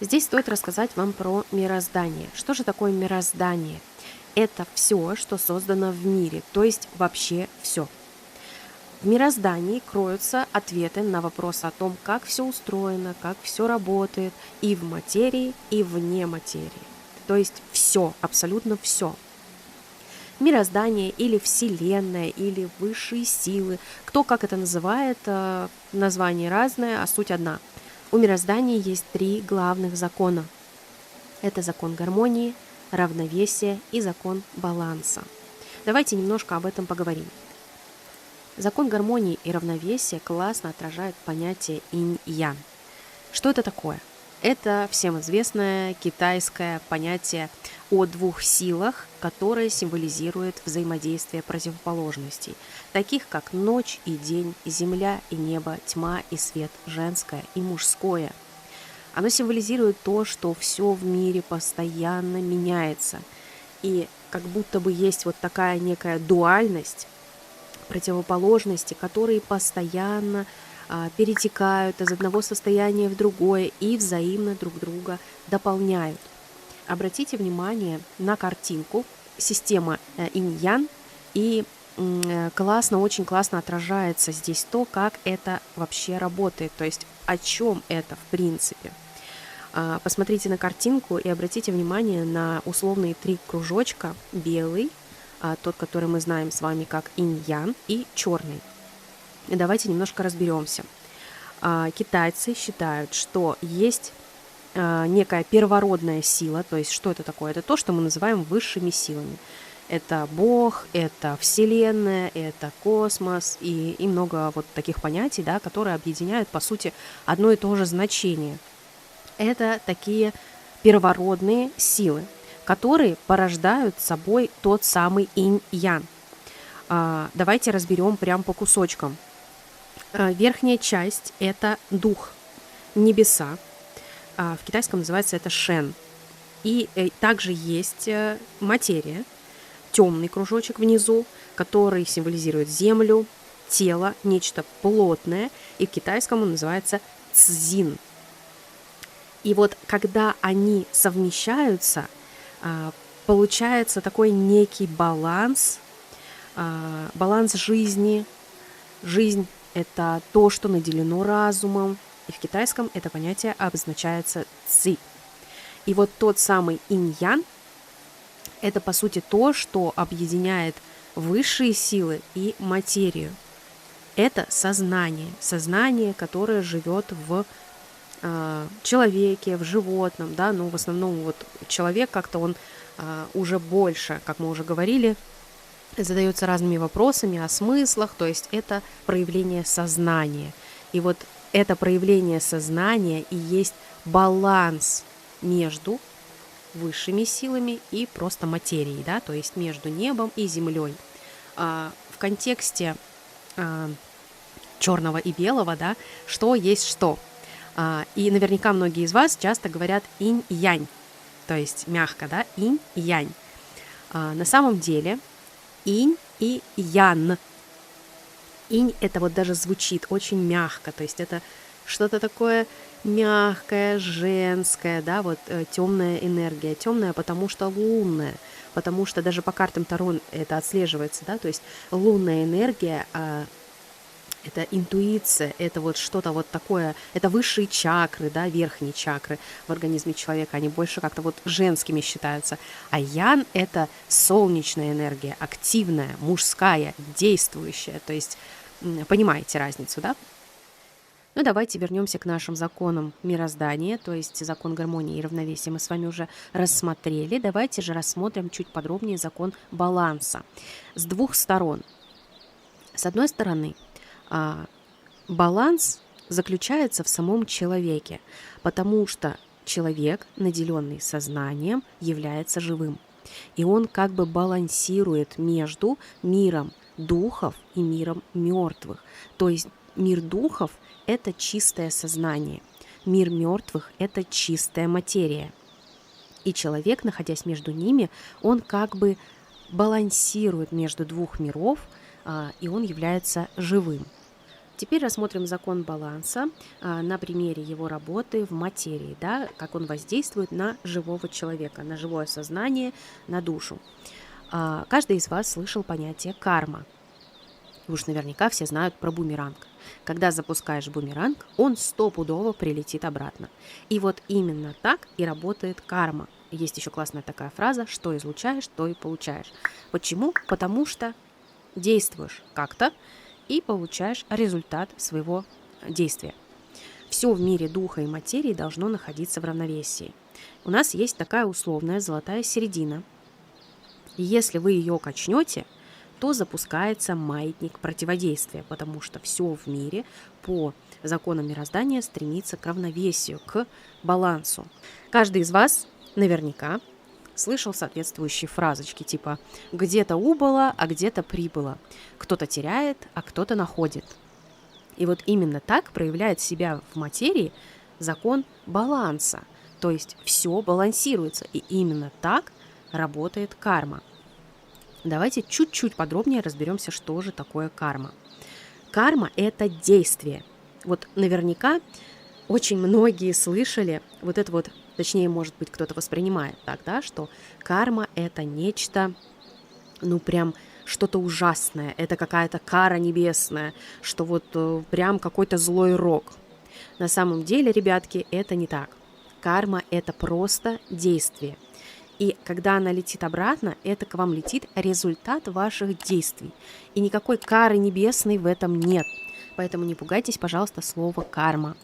Здесь стоит рассказать вам про мироздание. Что же такое мироздание? Это все, что создано в мире, то есть вообще все. В мироздании кроются ответы на вопросы о том, как все устроено, как все работает и в материи, и вне материи. То есть все, абсолютно все. Мироздание или Вселенная, или высшие силы. Кто как это называет, название разное, а суть одна. У мироздания есть три главных закона. Это закон гармонии, равновесия и закон баланса. Давайте немножко об этом поговорим. Закон гармонии и равновесия классно отражает понятие инь-ян. Что это такое? Это всем известное китайское понятие о двух силах, которые символизируют взаимодействие противоположностей, таких как ночь и день, земля и небо, тьма и свет, женское и мужское. Оно символизирует то, что все в мире постоянно меняется, и как будто бы есть вот такая некая дуальность, противоположности, которые постоянно перетекают из одного состояния в другое и взаимно друг друга дополняют. Обратите внимание на картинку, система инь-ян, и очень классно отражается здесь то, как это вообще работает, то есть о чем это в принципе. Посмотрите на картинку и обратите внимание на условные три кружочка: белый, тот, который мы знаем с вами как инь-ян, и черный. И давайте немножко разберемся. Китайцы считают, что есть некая первородная сила, то есть что это такое? Это то, что мы называем высшими силами. Это Бог, это Вселенная, это космос и много вот таких понятий, да, которые объединяют, по сути, одно и то же значение. Это такие первородные силы, которые порождают собой тот самый инь-ян. Давайте разберем прям по кусочкам. Верхняя часть – это дух, небеса. В китайском называется это шэн. И также есть материя, темный кружочек внизу, который символизирует землю, тело, нечто плотное, и в китайском он называется цзин. И вот когда они совмещаются, получается такой некий баланс, баланс жизни. Жизнь – это то, что наделено разумом, и в китайском это понятие обозначается ци. И вот тот самый инь-ян – это, по сути, то, что объединяет высшие силы и материю. Это сознание, которое живет в человеке, в животном, да, но в основном вот человек как-то он уже больше, как мы уже говорили, задается разными вопросами о смыслах, то есть это проявление сознания. И вот это проявление сознания и есть баланс между высшими силами и просто материей, да, то есть между небом и землей. В контексте черного и белого, да, что есть что. И наверняка многие из вас часто говорят инь-янь, то есть мягко, да, инь-янь. На самом деле инь и ян. Инь это вот даже звучит очень мягко, то есть это что-то такое мягкое, женское, да, вот темная энергия. Темная, потому что лунная, потому что даже по картам Таро это отслеживается, да, то есть лунная энергия это интуиция, это вот что-то вот такое, это высшие чакры, да, верхние чакры в организме человека, они больше как-то вот женскими считаются. А ян – это солнечная энергия, активная, мужская, действующая, то есть понимаете разницу, да? Ну, давайте вернемся к нашим законам мироздания, то есть закон гармонии и равновесия мы с вами уже рассмотрели. Давайте же рассмотрим чуть подробнее закон баланса с двух сторон. С одной стороны, баланс заключается в самом человеке, потому что человек, наделенный сознанием, является живым. И он как бы балансирует между миром духов и миром мертвых. То есть мир духов – это чистое сознание, мир мертвых – это чистая материя. И человек, находясь между ними, он как бы балансирует между двух миров, и он является живым. Теперь рассмотрим закон баланса на примере его работы в материи, да, как он воздействует на живого человека, на живое сознание, на душу. Каждый из вас слышал понятие карма. Вы уж наверняка все знают про бумеранг. Когда запускаешь бумеранг, он стопудово прилетит обратно. И вот именно так и работает карма. Есть еще классная такая фраза: что излучаешь, то и получаешь. Почему? Потому что действуешь как-то и получаешь результат своего действия. Все в мире духа и материи должно находиться в равновесии. У нас есть такая условная золотая середина. И если вы ее качнете, то запускается маятник противодействия, потому что все в мире по законам мироздания стремится к равновесию, к балансу. Каждый из вас наверняка слышал соответствующие фразочки типа «где-то убыло, а где-то прибыло», «кто-то теряет, а кто-то находит». И вот именно так проявляет себя в материи закон баланса, то есть все балансируется, и именно так работает карма. Давайте чуть-чуть подробнее разберемся, что же такое карма. Карма – это действие. Вот наверняка очень многие слышали вот это вот, точнее, может быть, кто-то воспринимает так, да, что карма – это нечто, прям что-то ужасное, это какая-то кара небесная, что вот прям какой-то злой рок. На самом деле, ребятки, это не так. Карма – это просто действие. И когда она летит обратно, это к вам летит результат ваших действий. И никакой кары небесной в этом нет. Поэтому не пугайтесь, пожалуйста, слова «карма».